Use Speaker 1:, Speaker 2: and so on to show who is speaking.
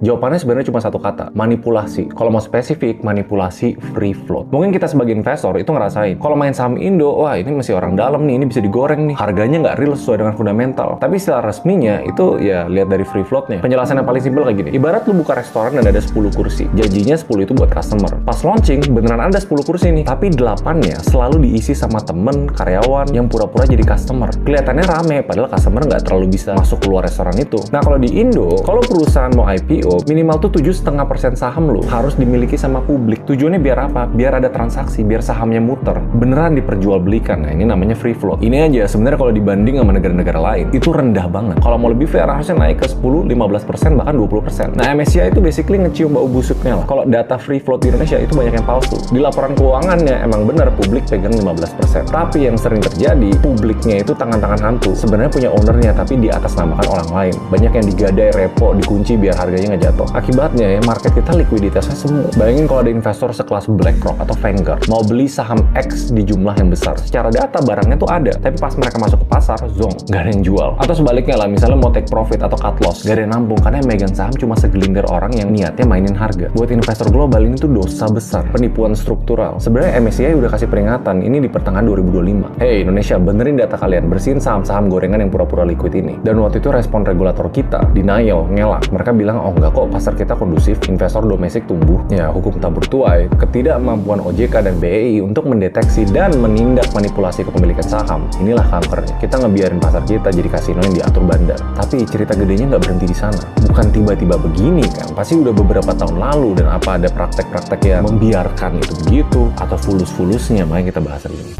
Speaker 1: Jawabannya sebenarnya cuma satu kata, manipulasi. Kalau mau spesifik, manipulasi free float. Mungkin kita sebagai investor itu ngerasain, kalau main saham Indo, wah ini masih orang dalam nih, ini bisa digoreng nih, harganya nggak real sesuai dengan fundamental. Tapi secara resminya itu ya lihat dari free floatnya. Penjelasan yang paling simpel kayak gini, ibarat lu buka restoran dan ada 10 kursi, janjinya 10 itu buat customer. Pas launching, beneran ada 10 kursi nih, tapi 8-nya selalu diisi sama temen, karyawan yang pura-pura jadi customer. Kelihatannya rame, padahal customer nggak terlalu bisa masuk keluar restoran itu. Nah kalau di Indo, kalau perusahaan mau IPO, minimal tuh 7,5% saham lu harus dimiliki sama publik. Tujuannya biar apa? Biar ada transaksi, biar sahamnya muter. Beneran diperjualbelikan. Nah ini namanya free float. Ini aja sebenarnya kalau dibanding sama negara-negara lain, itu rendah banget. Kalau mau lebih fair, harusnya naik ke 10, 15%, bahkan 20%. Nah MSCI itu basically ngecium bau busuknya lah. Kalau data free float di Indonesia itu banyak yang palsu. Di laporan keuangannya emang benar publik pegang 15%. Tapi yang sering terjadi, publiknya itu tangan-tangan hantu. Sebenarnya punya ownernya, tapi di atas namakan orang lain. Banyak yang digadai, repo, dikunci biar harganya nggak jatuh. Akibatnya ya, market kita likuiditasnya semu. Bayangin kalau ada investor sekelas BlackRock atau Vanguard mau beli saham X di jumlah yang besar. Secara data barangnya tuh ada, tapi pas mereka masuk ke pasar, zong, nggak ada yang jual. Atau sebaliknya lah, misalnya mau take profit atau cut loss, nggak ada yang nampung karena yang megang saham cuma segelintir orang yang niatnya mainin harga. Buat investor global ini tuh dosa besar, penipuan struktural. Sebenarnya MSCI udah kasih peringatan ini di pertengahan 2025. Hey Indonesia, benerin data kalian, bersihin saham-saham gorengan yang pura-pura liquid ini. Dan waktu itu respon regulator kita, denial, ngelak. Mereka bilang, oh enggak kok, pasar kita kondusif, investor domestik tumbuh. Ya, hukum tabur tuai, ketidakmampuan OJK dan BEI untuk mendeteksi dan menindak manipulasi kepemilikan saham. Inilah kankernya. Kita ngebiarin pasar kita jadi kasino yang diatur bandar. Tapi cerita gedenya nggak berhenti di sana. Bukan tiba-tiba begini kan. Pasti udah beberapa tahun lalu dan apa ada praktek-praktek yang membiarkan itu begitu atau fulus-fulusnya, makanya kita bahas hari ini.